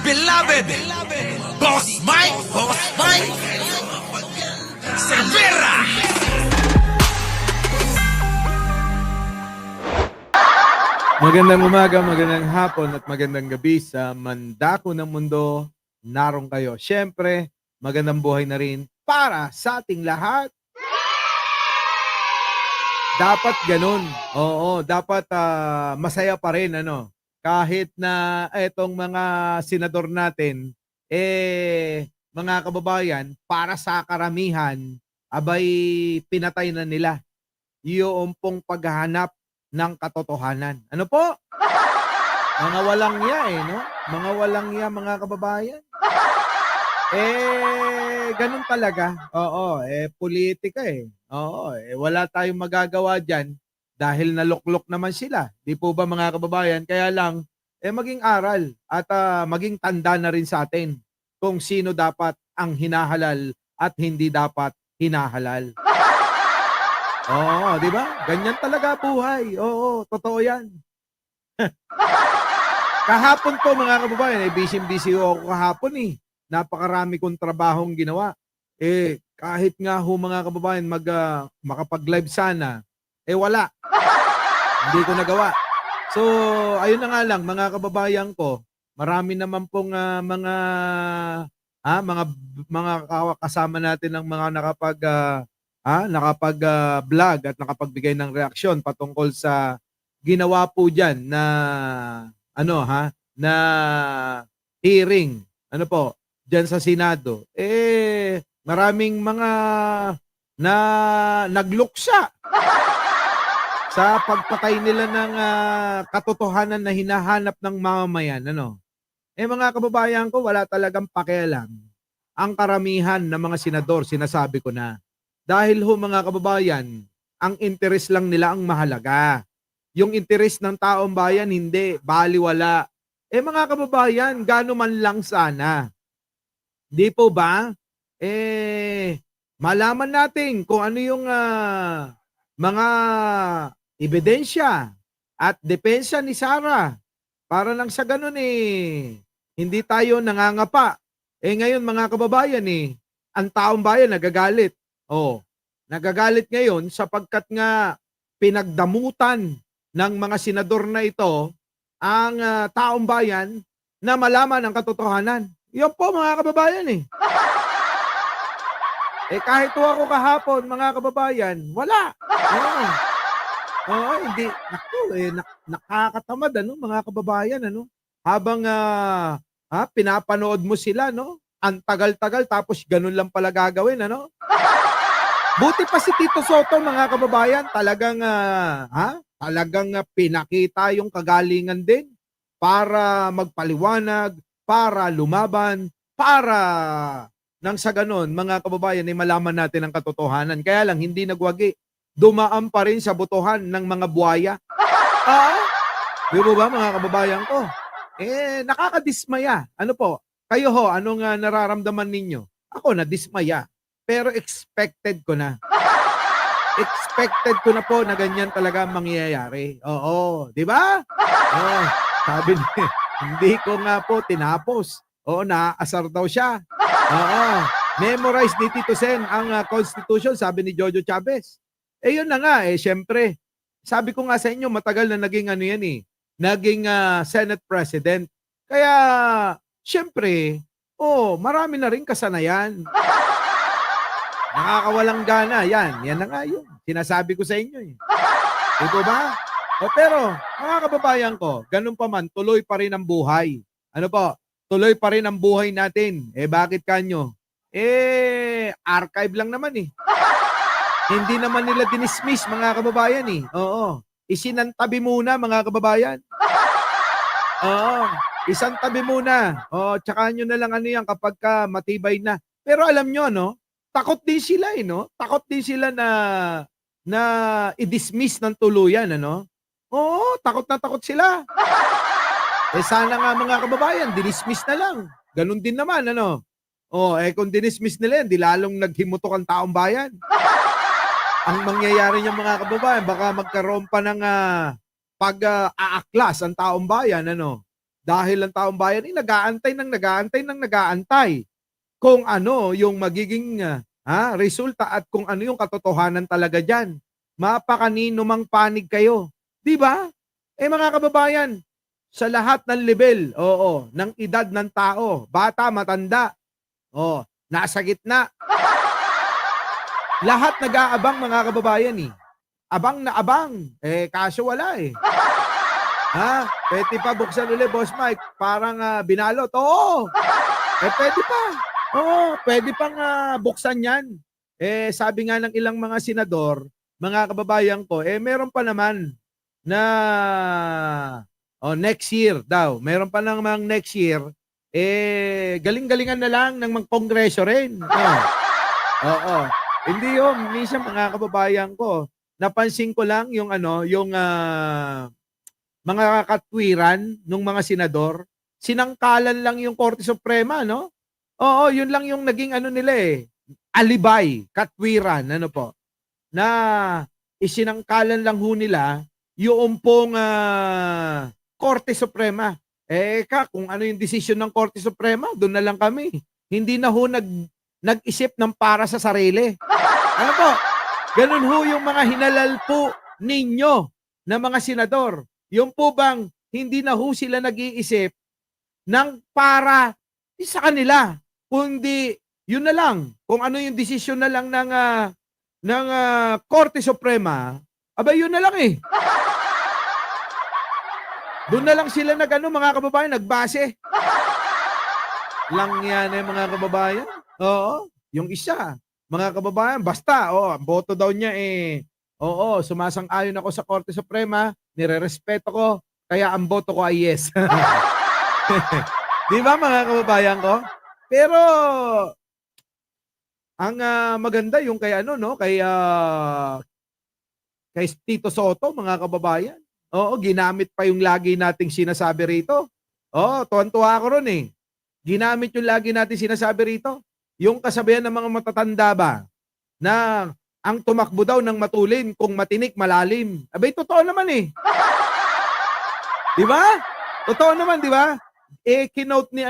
beloved Boss Mike Cervera. Magandang umaga, magandang hapon at magandang gabi sa mandako ng mundo. Naroon kayo. Siyempre, magandang buhay na rin para sa ating lahat. Dapat ganun. Oo, dapat masaya pa rin ano. Kahit na etong mga senador natin mga kababayan, para sa karamihan abay pinatay na nila yung pong paghahanap ng katotohanan. Ano po? Mga walang ya no? Mga walang ya, mga kababayan. Ganun talaga. Oo, politika Oo, wala tayong magagawa diyan dahil naluklok naman sila. Di po ba mga kababayan? Kaya lang, maging aral at maging tanda na rin sa atin kung sino dapat ang hinahalal at hindi dapat hinahalal. Oo, di ba? Ganyan talaga buhay. Oo, totoo yan. Kahapon po mga kababayan, busy-busy ako kahapon Napakarami kong trabahong ginawa. Kahit nga ho mga kababayan makapag-live sana, wala. Hindi ko nagawa. So, ayun na nga lang mga kababayan ko, marami naman pong mga kasama natin ng mga nakapag-vlog at nakapagbigay ng reaksyon patungkol sa ginawa po diyan na na hearing diyan sa Senado. Maraming mga na nagluksa sa pagpatay nila ng katotohanan na hinahanap ng mamamayan mga kababayan ko, wala talagang pakialam ang karamihan ng mga senador, sinasabi ko na. Dahil ho mga kababayan, ang interes lang nila ang mahalaga. Yung interes ng taong bayan, hindi, baliwala. Mga kababayan, gano man lang sana. Di po ba? Malaman natin kung ano yung mga ebidensya at depensa ni Sara. Para lang sa ganun hindi tayo nangangapa. Ngayon mga kababayan ang taong bayan nagagalit. Nagagalit ngayon sapagkat nga pinagdamutan ng mga senador na ito ang taong bayan na malaman ang katotohanan. Yan po mga kababayan kahit ako kahapon mga kababayan, wala. Hindi. Naku, nakakatamad mga kababayan Habang pinapanood mo sila ang tagal-tagal tapos ganun lang pala gagawin Buti pa si Tito Soto mga kababayan, talagang talagang pinakita yung kagalingan din para magpaliwanag, para lumaban, para nang sa ganon mga kababayan malaman natin ang katotohanan. Kaya lang hindi nagwagi. Dumaan pa rin sa botohan ng mga buhaya. Di ba mga kababayan ko? Nakakadismaya. Ano po? Kayo ho, anong nararamdaman ninyo? Ako nadismaya. Pero expected ko na. Expected ko na po na ganyan talaga mangyayari. Oo, di ba? Sabi niya, hindi ko nga po tinapos. Naaasar daw siya. Memorize ni Tito Sen ang Constitution, sabi ni Jojo Chavez. Yun na nga syempre. Sabi ko nga sa inyo, matagal na naging naging Senate President. Kaya, syempre, marami na rin kasanayan. Nakakawalang gana. Yan na nga yun. Sinasabi ko sa inyo Ito ba? Pero, mga kababayan ko, ganun pa man, tuloy pa rin ang buhay. Ano po? Tuloy pa rin ang buhay natin. Bakit kanyo? Archive lang naman Hindi naman nila dinismiss mga kababayan Oo. Isinantabi muna mga kababayan. Isantabi muna. Tsaka nyo na lang yan kapag matibay na. Pero alam nyo takot din sila Takot din sila na i-dismiss ng tuluyan Oo, takot na takot sila. Sana nga mga kababayan, dinismiss na lang. Ganun din naman kung dinismiss nila yan, di lalong naghimutok ang taong bayan. Ang mangyayari niyan mga kababayan, baka magkaroon pa ng pag-aaklas ang taong bayan Dahil ang taong bayan ay nag-aantay kung ano yung magiging resulta at kung ano yung katotohanan talaga diyan. Mapakanino mang panig kayo. 'Di ba? Mga kababayan, sa lahat ng level, oo, ng edad ng tao, bata, matanda, nasa gitna, lahat nag-aabang mga kababayan eh. Abang na abang. Kaso wala eh. Pwede pa buksan ulit, Boss Mike. Parang binalot. Oo. Pwede pa. Oo, pwede pang buksan yan. Sabi nga ng ilang mga senador, mga kababayan ko, meron pa naman na next year daw. Meron pa namang next year. Galing-galingan na lang ng mga kongreso rin. Oo. Hindi yun. Minsan mga kababayan ko, napansin ko lang yung mga katwiran ng mga senador, sinangkalan lang yung Korte Suprema, no? Oo, yun lang yung naging nila alibay, katwiran, na isinangkalan lang ho nila yung pong Korte Suprema. Kung ano yung desisyon ng Korte Suprema, doon na lang kami. Hindi na ho nag-isip ng para sa sarili. Ano po? Ganun ho yung mga hinalal po ninyo na mga senador. Yung po bang hindi na ho sila nag-iisip ng para sa kanila, kundi yun na lang, kung ano yung desisyon na lang ng Korte Suprema, yun na lang eh. Doon na lang sila mga kababayan, nagbase. Lang yan mga kababayan. Oo, yung isa, mga kababayan, basta, boto daw niya sumasang-ayon ako sa Korte Suprema, nirerespeto ko, kaya ang boto ko ay yes. Di ba mga kababayan ko? Pero, ang maganda yung kay kay Tito Soto, mga kababayan. Oo, ginamit pa yung lagi nating sinasabi rito. Tuwan-tuwa ako ron eh. Ginamit yung lagi nating sinasabi rito. Yung kasabihan ng mga matatanda ba, na ang tumakbo daw ng matulin kung matinik malalim. Totoo naman eh. Di ba? Totoo naman, di ba? Kinote ni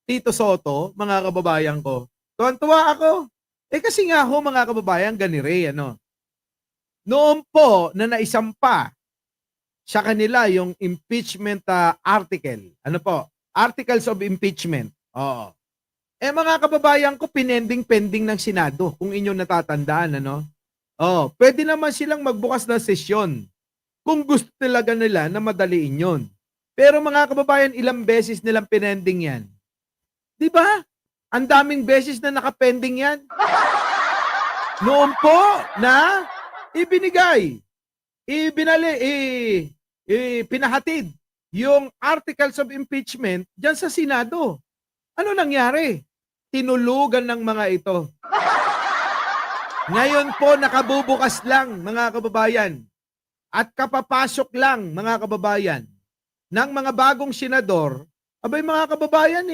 Tito Soto, mga kababayan ko. Tuwan-tuwa ako. Kasi nga ho, mga kababayan, ganire, noon po na naisampa sa kanila yung impeachment article. Ano po? Articles of impeachment. Oo. Mga kababayan ko, pending ng Senado, kung inyong natatandaan, pwede naman silang magbukas ng sesyon kung gusto talaga nila na madaliin yun. Pero mga kababayan, ilang beses nilang pinending yan. Di ba? Ang daming beses na nakapending yan. Noon po na pinahatid yung articles of impeachment dyan sa Senado. Ano nangyari? Tinulugan ng mga ito. Ngayon po nakabubukas lang, mga kababayan, at kapapasok lang, mga kababayan, ng mga bagong senador. Mga kababayan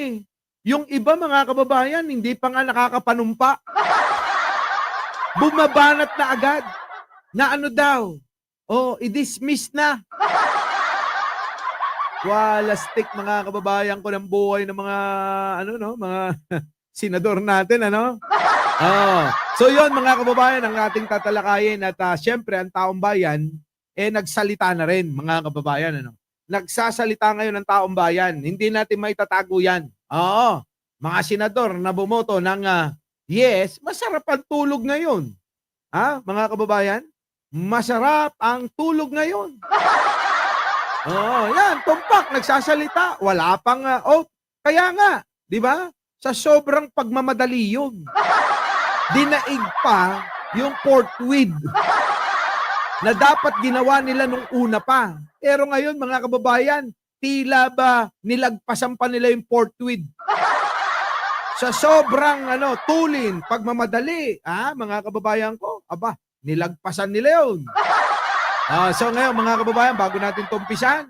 yung iba, mga kababayan, hindi pa nga nakakapanumpa. Bumabanat na agad na daw, i-dismiss na. Walastik, mga kababayan ko, ng buhay ng mga mga senador natin, So yon, mga kababayan, ang ating tatalakayin at syempre ang taong bayan nagsalita na rin, mga kababayan, Nagsasalita ngayon ng taong bayan. Hindi natin maitatago yan. Mga senador na bumoto ng yes, masarap ang tulog ngayon. Mga kababayan? Masarap ang tulog ngayon. Yan, tumpak, nagsasalita. Wala pang, kaya nga, di ba? Sa sobrang pagmamadali yun. Dinaig pa yung forthwith na dapat ginawa nila nung una pa. Pero ngayon, mga kababayan, tila ba nilagpasan pa nila yung forthwith. Sa sobrang tulin, pagmamadali, mga kababayan ko, nilagpasan nila yun. So ngayon, mga kababayan, bago natin tumpisan,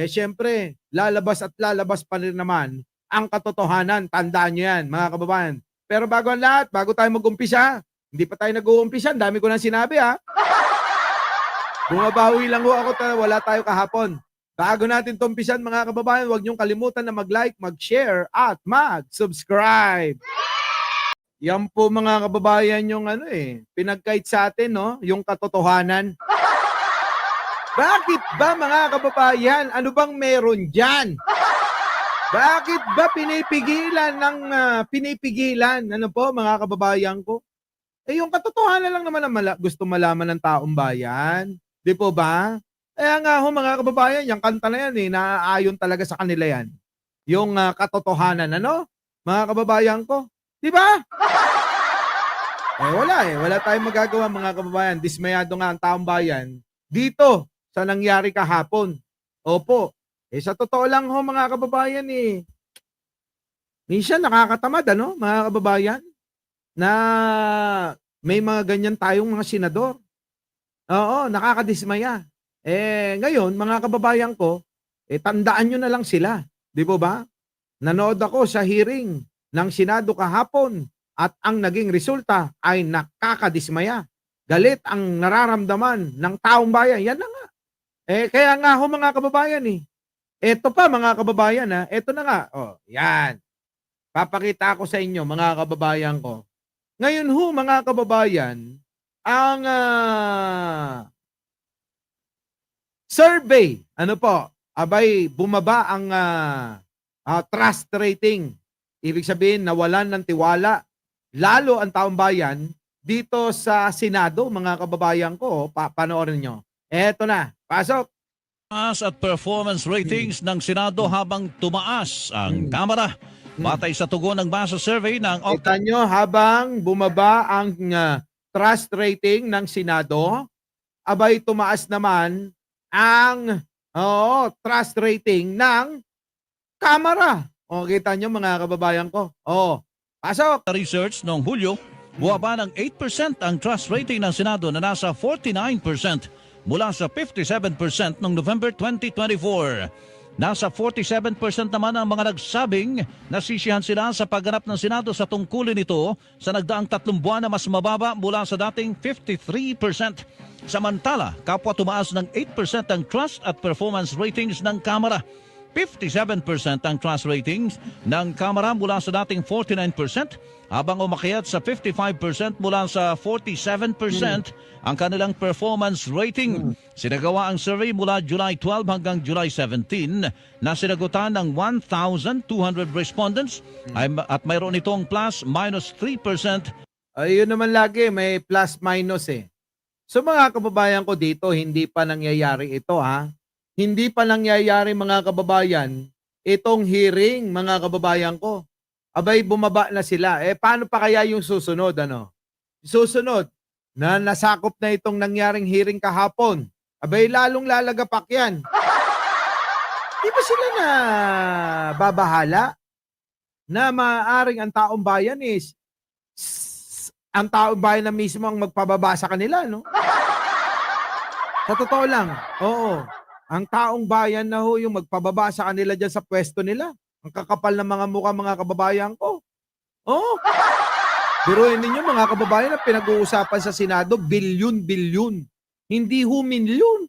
syempre, lalabas at lalabas pa rin naman ang katotohanan. Tandaan nyo yan, mga kababayan. Pero bago ang lahat, bago tayo mag-umpisa, hindi pa tayo nag-uumpisa, dami ko nang sinabi Bumabawi lang ho ako, wala tayo kahapon. Bago natin tumpisan mga kababayan, huwag niyong kalimutan na mag-like, mag-share, at mag-subscribe. Yan po mga kababayan yung pinagkait sa atin, no? Yung katotohanan. Bakit ba mga kababayan? Ano bang meron dyan? Bakit ba pinipigilan? Ano po mga kababayan ko? Yung katotohanan lang naman ang gusto malaman ng taong bayan. Di po ba? Kaya nga ho mga kababayan, yung kanta na yan naaayon talaga sa kanila yan. Yung katotohanan, mga kababayan ko. Di ba? Wala tayong magagawa mga kababayan. Dismayado nga ang taong bayan dito sa nangyari kahapon. Opo. Sa totoo lang ho mga kababayan minsan nakakatamad mga kababayan na may mga ganyan tayong mga senador. Oo, nakakadismaya. Ngayon mga kababayan ko, tandaan nyo na lang sila. Di po ba? Nanood ako sa hearing ng Senado kahapon at ang naging resulta ay nakakadismaya. Galit ang nararamdaman ng taong bayan. Yan na nga. Kaya nga ho mga kababayan Ito pa mga kababayan ito na nga. Yan. Papakita ko sa inyo mga kababayan ko. Ngayon ho mga kababayan, ang survey, abay bumaba ang trust rating. Ibig sabihin nawalan ng tiwala lalo ang taong bayan dito sa Senado mga kababayan ko. Panoorin nyo. Eto na, pasok. Tumaas at performance ratings ng Senado habang tumaas ang Kamara. Batay sa tugon ng basa survey ng Kita nyo, habang bumaba ang trust rating ng Senado, abay tumaas naman ang trust rating ng Kamara. Kita nyo mga kababayan ko. Pasok. research noong Hulyo, buwaba ng 8% ang trust rating ng Senado na nasa 49% mula sa 57% noong November 2024. Nasa 47% naman ang mga nagsabing nasisiyahan sila sa pagganap ng Senado sa tungkulin nito sa nagdaang 3 buwan na mas mababa mula sa dating 53%. Samantala, kapwa tumaas ng 8% ang trust at performance ratings ng Kamara. 57% ang trust ratings ng Kamara mula sa dating 49%, habang umakyat sa 55% mula sa 47% ang kanilang performance rating. Sinagawa ang survey mula July 12 hanggang July 17 na sinagutan ng 1,200 respondents at mayroon itong plus-minus 3%. Ayun naman lagi, may plus-minus So mga kababayan ko dito, hindi pa nangyayari ito Hindi pa nangyayari mga kababayan itong hearing mga kababayan ko. Abay bumaba na sila. Paano pa kaya yung susunod Susunod na nasakop na itong nangyaring hearing kahapon. Abay lalong lalagapak yan. Di ba sila na babahala na maaaring ang taong bayan ang taong bayan na mismo ang magpababa sa kanila, Sa totoo lang, oo. Ang taong bayan na yung magpababa sa kanila dyan sa pwesto nila. Ang kakapal ng mga mukha mga kababayan ko. Biruin ninyo mga kababayan na pinag-uusapan sa Senado, bilyon-bilyon. Hindi milyon.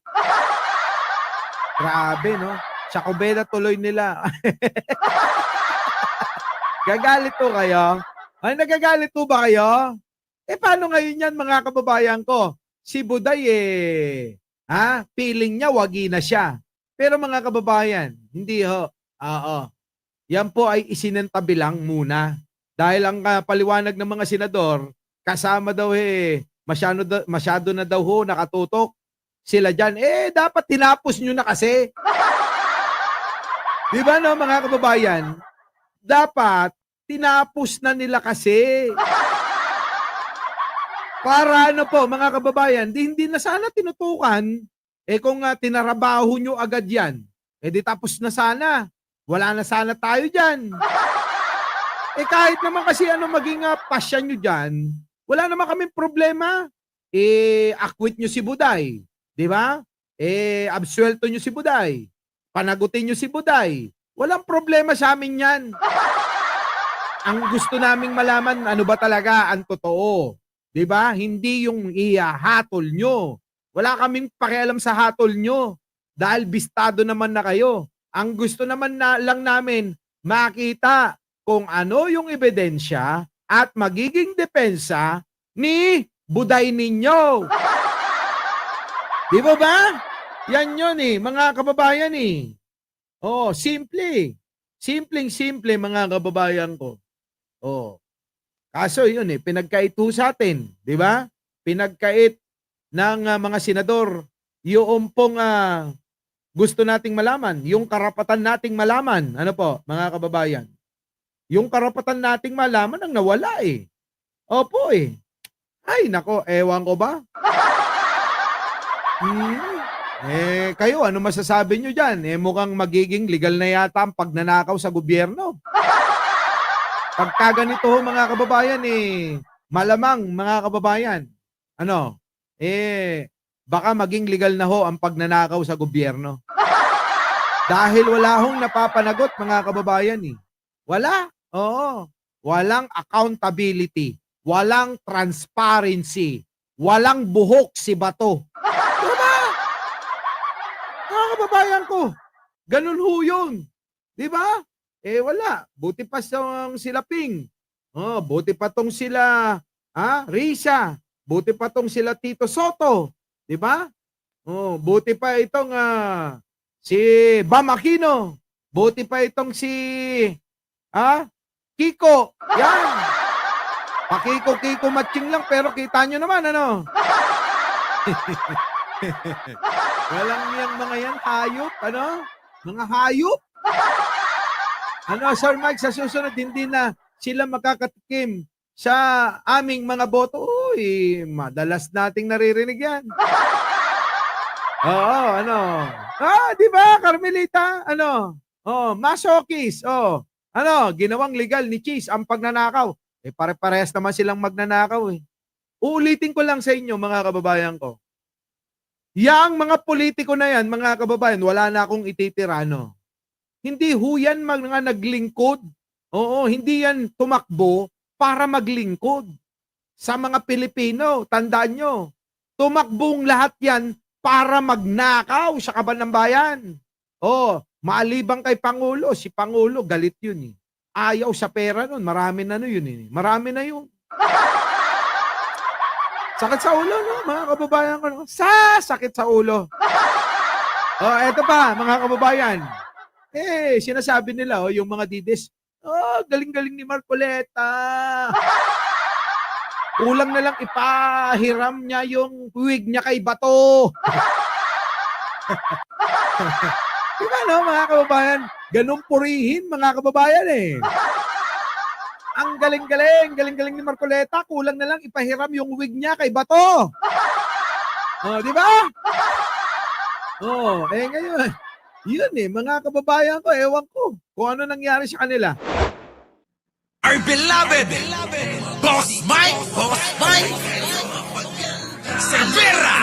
Grabe, Sa kubeda tuloy nila. Gagalit po kayo? Nagagalit po ba kayo? Paano ngayon yan mga kababayan ko? Si Buday feeling niya wagi na siya. Pero mga kababayan, hindi ho. Yan po ay isinentabi lang muna. Dahil ang paliwanag ng mga senador, kasama daw masyado na daw nakatutok sila dyan. Dapat tinapos nyo na kasi. Di ba mga kababayan? Dapat tinapos na nila kasi. Para mga kababayan, hindi na sana tinutukan. Kung tinarabaho nyo agad yan, di tapos na sana. Wala na sana tayo dyan. Kahit naman kasi maging pasya nyo dyan, wala naman kaming problema. Acquit nyo si Buday. Di ba? Absuelto nyo si Buday. Panagutin nyo si Buday. Walang problema sa amin yan. Ang gusto naming malaman, ano ba talaga ang totoo? 'Di ba? Hindi yung ihahatol nyo Wala kaming pakialam sa hatol nyo dahil bistado naman na kayo. Ang gusto naman lang namin makita kung ano yung ebidensya at magiging depensa ni buday ninyo. Di ba ba? Yan yun mga kababayan Oh, simple. Simpleng-simple mga kababayan ko. Oh. Kaso yun pinagkait ho sa atin, di ba? Pinagkait ng mga senador yung pong gusto nating malaman, yung karapatan nating malaman. Ano po, mga kababayan? Yung karapatan nating malaman ang nawala Opo Ay, nako, ewan ko ba? Kayo, ano masasabi nyo dyan? Mukhang magiging legal na yata ang pagnanakaw sa gobyerno. Pagka ganito mga kababayan malamang mga kababayan, baka maging legal na ho ang pagnanakaw sa gobyerno. Dahil wala hong napapanagot mga kababayan Wala. Oo. Walang accountability. Walang transparency. Walang buhok si bato. Diba? Mga kababayan ko, ganun ho yun. Diba? Wala. Buti pa sila Ping. Buti pa tong sila Risa. Buti pa tong sila Tito Soto. Diba? Buti pa itong si Bam Aquino. Buti pa itong si Kiko. Yan. Pakiko-kiko matching lang pero kita nyo naman Walang yang mga yan hayop. Mga hayop. Sir Mike, sa susunod hindi na sila makakatikim sa aming mga boto. Uy, madalas nating naririnig yan. Oo, di ba, Carmelita? Masokis. Ginawang legal ni Cheese ang pagnanakaw. Pare-parehas naman silang magnanakaw Uulitin ko lang sa inyo, mga kababayan ko. Yang mga politiko na yan, mga kababayan, wala na akong ititira, Hindi huyan mga naglingkod. Oo, hindi yan tumakbo para maglingkod. Sa mga Pilipino, tandaan nyo, tumakbong lahat yan para magnakaw sa kaban ng bayan. Maalibang kay Pangulo, si Pangulo, galit yun Ayaw sa pera nun, marami na yun Marami na yun. Sakit sa ulo, mga kababayan ko. Sakit sa ulo. Eto pa, mga kababayan. Sinasabi nila, yung mga didis, galing-galing ni Marcoleta. Kulang na lang ipahiram niya yung wig niya kay Bato. Diba, mga kababayan? Ganun purihin, mga kababayan Ang galing-galing ni Marcoleta, kulang na lang ipahiram yung wig niya kay Bato. Di ba? Ngayon, yun mga kababayan ko, ewan ko kung ano nangyari sa kanila. Our beloved Boss Mike Cervera.